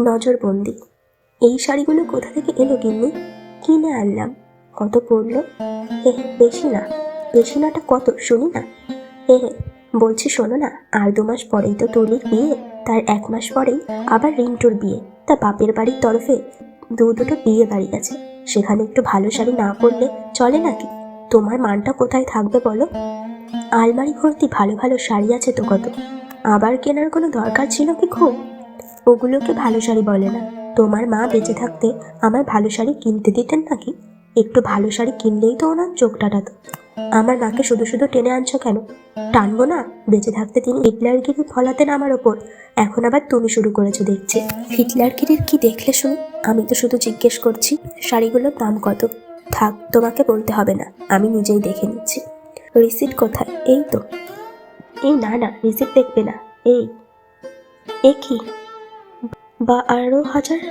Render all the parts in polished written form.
নজরবন্দি। এই শাড়িগুলো কোথা থেকে এলো গিন্নি? কিনে আনলাম। কত পড়লো? বেশি না। বেশি নাটা কত শুনি না। বলছি শোনো না, আর 2 মাস পরেই তো তুলির বিয়ে, তার 1 মাস পরেই আবার রিন্টুর বিয়ে। তা বাপের বাড়ির তরফে দুটো বিয়ে বাড়ি আছে, সেখানে একটু ভালো শাড়ি না পরলে চলে নাকি? তোমার মানটা কোথায় থাকবে বলো? আলমারি ভর্তি ভালো ভালো শাড়ি আছে তো কত, আবার কেনার কোনো দরকার ছিল কি খুব? ওগুলোকে ভালো শাড়ি বলে না। তোমার মা বেঁচে থাকতে আমার ভালো শাড়ি কিনতে দিতেন নাকি? একটু ভালো শাড়ি কিনলেই তো ওনার চোখটা তো। আমার মাকে শুধু শুধু টেনে আনছো কেন? টানবো না? বেঁচে থাকতে তিনি হিটলারগিরি ফলাতেন আমার ওপর, এখন আবার তুমি শুরু করেছো দেখছি। হিটলারগিরির কি দেখলে শুনি? আমি তো শুধু জিজ্ঞেস করছি শাড়িগুলোর দাম কত। থাক, তোমাকে বলতে হবে না, আমি নিজেই দেখে নিচ্ছি। রিসিট কোথায়? এই তো। এই না না, রিসিট দেখবে না। এ কি? 12,000!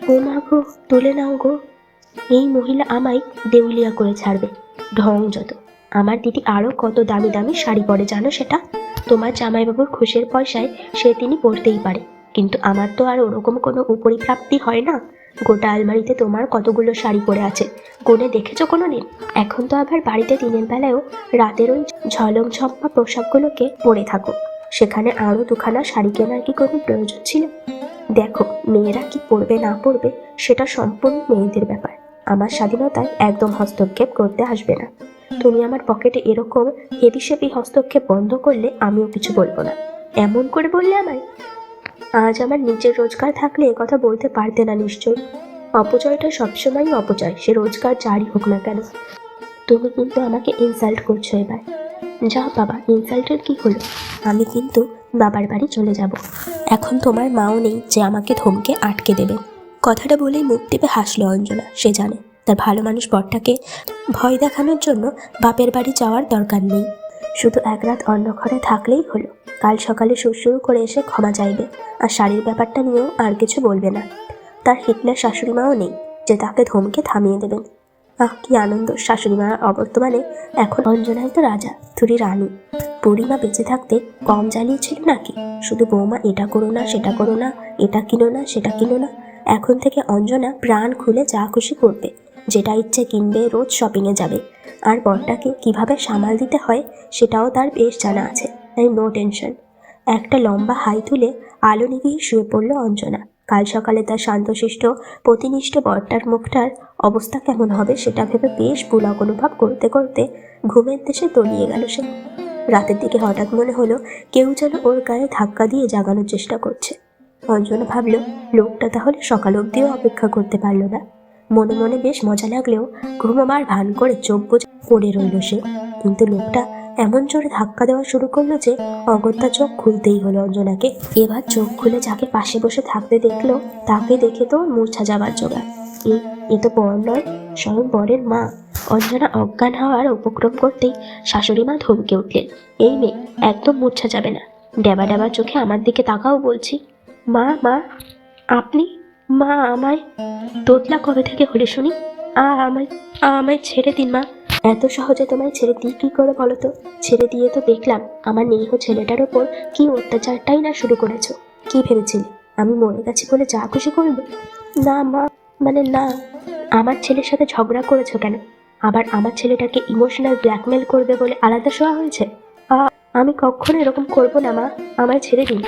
ও মা গো, তুলে নাও গো। এই মহিলা আমায় দেউলিয়া করে ছাড়বে। ঢং যত। আমার দিদি আরও কত দামি দামি শাড়ি পরে জানো সেটা? তোমার জামাইবাবুর খুশির পয়সায় সে তিনি পরতেই পারে, কিন্তু আমার তো আর ওরকম কোনো উপরিপ্রাপ্তি হয় না। গোটা আলমারিতে তোমার কতগুলো শাড়ি পরে আছে, গুনে দেখেছো কোনো দিন? এখন তো আবার বাড়িতে দিনের বেলায়ও রাতের ওই ঝলম ছম্পা পোশাকগুলোকে পরে থাকো, সেখানে আরও 2খানা শাড়ি কেনার কি কোনো প্রয়োজন ছিল? দেখো, মেয়েরা কি পড়বে না পড়বে সেটা সম্পূর্ণ মেয়েদের ব্যাপার। আমার স্বাধীনতায় একদম হস্তক্ষেপ করতে আসবে না। তুমি আমার পকেটে এরকম হেবিসেবি হস্তক্ষেপ বন্ধ করলে আমিও কিছু বলবো না। এমন করে বললে আমায়? আজ আমার নিজের রোজগার থাকলে কথা বলতে পারতে না নিশ্চয়ই। অপচয়টা সবসময়ই অপচয়, সে রোজগার যারই হোক না কেন। তুমি কিন্তু আমাকে ইনসাল্ট করছো এবার। যা বাবা, ইনসাল্টের কি হলো? আমি কিন্তু বাবার বাড়ি চলে যাব। এখন তোমার মাও নেই যে আমাকে ধমকে আটকে দেবে। কথাটা বলেই মুখ টিপে হাসলো অঞ্জনা। সে জানে তার ভালো মানুষ বরটাকে ভয় দেখানোর জন্য বাপের বাড়ি যাওয়ার দরকার নেই, শুধু এক রাত অন্য ঘরে থাকলেই হলো। কাল সকালে সুরসুর করে এসে ক্ষমা চাইবে, আর শাড়ির ব্যাপারটা নিয়েও আর কিছু বলবে না। তার হিটলার শাশুড়ি মাও নেই যে তাকে ধমকে থামিয়ে দেবেন। কি আনন্দ! শাশুড়ি মা অবর্তমানে এখন অঞ্জনাই তো রাজা, তুরি রানী। বুড়িমা বেঁচে থাকতে কম জ্বালিয়েছিল নাকি? শুধু বৌমা এটা করো না, সেটা করো না, এটা কিনো না, সেটা কিনো না। এখন থেকে অঞ্জনা প্রাণ খুলে যা খুশি করবে, যেটা ইচ্ছে কিনবে, রোজ শপিংয়ে যাবে। আর বরটাকে কিভাবে সামাল দিতে হয় সেটাও তার বেশ জানা আছে, তাই নো টেনশন। একটা লম্বা হাই তুলে আলো নিভিয়ে শুয়ে পড়ল অঞ্জনা। কাল সকালে তার শান্তশিষ্ট প্রতিনিষ্ঠ বরটার মুখটার অবস্থা কেমন হবে সেটা ভেবে বেশ পুলক অনুভব করতে করতে ঘুমের দেশে তলিয়ে গেল সে। রাতের দিকে হঠাৎ মনে হলো কেউ যেন ওর গায়ে ধাক্কা দিয়ে জাগানোর চেষ্টা করছে। অঞ্জনা ভাবল, লোকটা তাহলে সকাল অবধিও অপেক্ষা করতে পারল না। মনে মনে বেশ মজা লাগলেও ঘুমাবার ভান করে চোখ বুজে পড়ে রইল সে। কিন্তু লোকটা এমন জোরে ধাক্কা দেওয়া শুরু করলো যে অগত্যা চোখ খুলতেই হলো অঞ্জনাকে। এবার চোখ খুলে যাকে পাশে বসে থাকতে দেখলো তাকে দেখে তো মূর্ছা যাবার জোগাড়। এ তো বর নয়, স্বয়ং বরের মা। অঞ্জনা অজ্ঞান হওয়ার উপক্রম করতেই শাশুড়ি মা ধমকে উঠলেন, এই মেয়ে, একদম মূর্ছা যাবে না। ড্যাবা ড্যাবা চোখে আমার দিকে তাকাও বলছি। মা মা আপনি? মা আমায় তোতলা কবে থেকে হলে শুনি? আমায় আমায় ছেড়ে দিন মা। এত সহজে তোমায় ছেড়ে দিই কি করে বলো তো? ছেড়ে দিয়ে তো দেখলাম আমার নিরীহ ছেলেটার ওপর কি অত্যাচারটাই না শুরু করেছো। কি ভেবেছিলে আমি মরে গেছি বলে যা খুশি করবে? না মা, মানে না। আমার ছেলের সাথে ঝগড়া করেছো কেন? আবার আমার ছেলেটাকে ইমোশনাল ব্ল্যাকমেল করবে বলে আলাদা শোয়া হয়েছে? আমি কখনো এরকম করবো না মা, আমায় ছেড়ে দিন।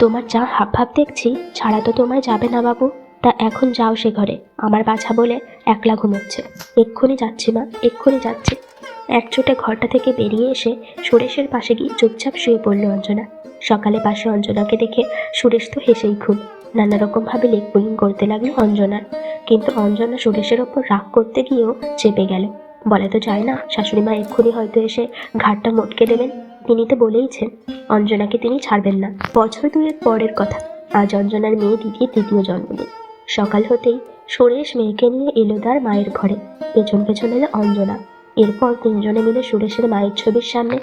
তোমার যা হাবভাব দেখছি, ছাড়া তো তোমায় যাবে না বাবু। তা এখন যাও সে ঘরে, আমার বাছা বলে একলা ঘুমোচ্ছে। এক্ষুনি যাচ্ছি মা, এক্ষুনি যাচ্ছি। একচোটে ঘরটা থেকে বেরিয়ে এসে সুরেশের পাশে গিয়ে চুপচাপ শুয়ে পড়ল অঞ্জনা। সকালে পাশে অঞ্জনাকে দেখে সুরেশ তো হেসেই খুব। নানা রকমভাবে লেগ পুলিং করতে লাগলো অঞ্জনার, কিন্তু অঞ্জনা সুরেশের ওপর রাগ করতে গিয়েও চেপে গেল। বলে তো যায় না, শাশুড়ি মা এক্ষুনি হয়তো এসে ঘাটটা মটকে দেবেন। তিনি তো বলেইছেন অঞ্জনাকে তিনি ছাড়বেন না। বছর 2 পরের কথা, আজ অঞ্জনার মেয়ে দিদির 2য় জন্মদিন। সকাল হতেই সুরেশ মেয়েকে নিয়ে এলো তার মায়ের ঘরে। পেছন পেছন এলো অঞ্জনা। এরপর 3জনে মিলে সুরেশের মায়ের ছবির সামনে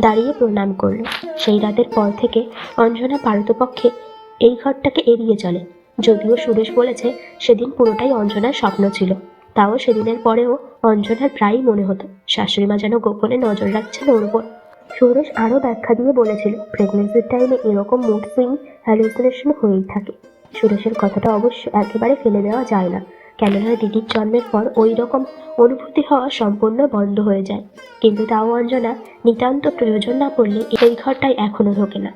দাঁড়িয়ে প্রণাম করলো। সেই রাতের পর থেকে অঞ্জনা পারতপক্ষে এই ঘরটাকে এড়িয়ে চলে। যদিও সুরেশ বলেছে সেদিন পুরোটাই অঞ্জনার স্বপ্ন ছিল, তাও সেদিনের পরেও অঞ্জনার প্রায়ই মনে হতো শাশুড়িমা যেন গোপনে নজর রাখছেন ওর উপর। সুরেশ আরও ব্যাখ্যা দিয়ে বলেছিল প্রেগনেন্সির টাইমে এরকম মুড সুইং হ্যালুসিনেশন হয়েই থাকে। সুরেশের কথাটা অবশ্য একেবারে ফেলে দেওয়া যায় না, কেননা দিদির জন্মের পর ওই রকম অনুভূতি হওয়া সম্পূর্ণ বন্ধ হয়ে যায়। কিন্তু তাও অঞ্জনা নিতান্ত প্রয়োজন না পড়লে এই ঘরটায় এখনো ঢোকে না।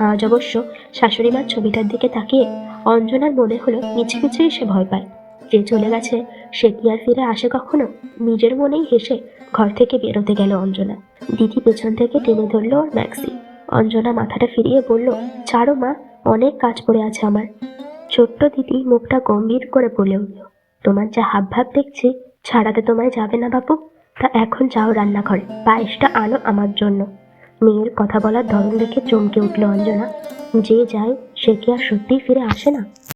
আজ অবশ্য শাশুড়ি মার ছবিটার দিকে তাকিয়ে অঞ্জনার মনে হলো মিছে মিছেই সে ভয় পায়। যে চলে গেছে সে কি আর ফিরে আসে কখনো? নিজের মনেই হেসে ঘর থেকে বেরোতে গেল অঞ্জনা। দিদি পেছন থেকে টেনে ধরলো ওর ম্যাক্সি। অঞ্জনা মাথাটা ফিরিয়ে বলল, ছাড়ো মা, অনেক কাজ পড়ে আছে আমার। ছোট্ট দিদি মুখটা গম্ভীর করে বলে উঠল, তোমার যা হাবভাব দেখছি, ছাড়াতে তোমায় যাবে না বাপু। তা এখন যাও রান্নাঘরে, পায়েসটা আনো আমার জন্য। মেয়ের কথা বলার ধরন দেখে চমকে উঠল অঞ্জনা। যে যায় সে কি আর সত্যিই ফিরে আসে না?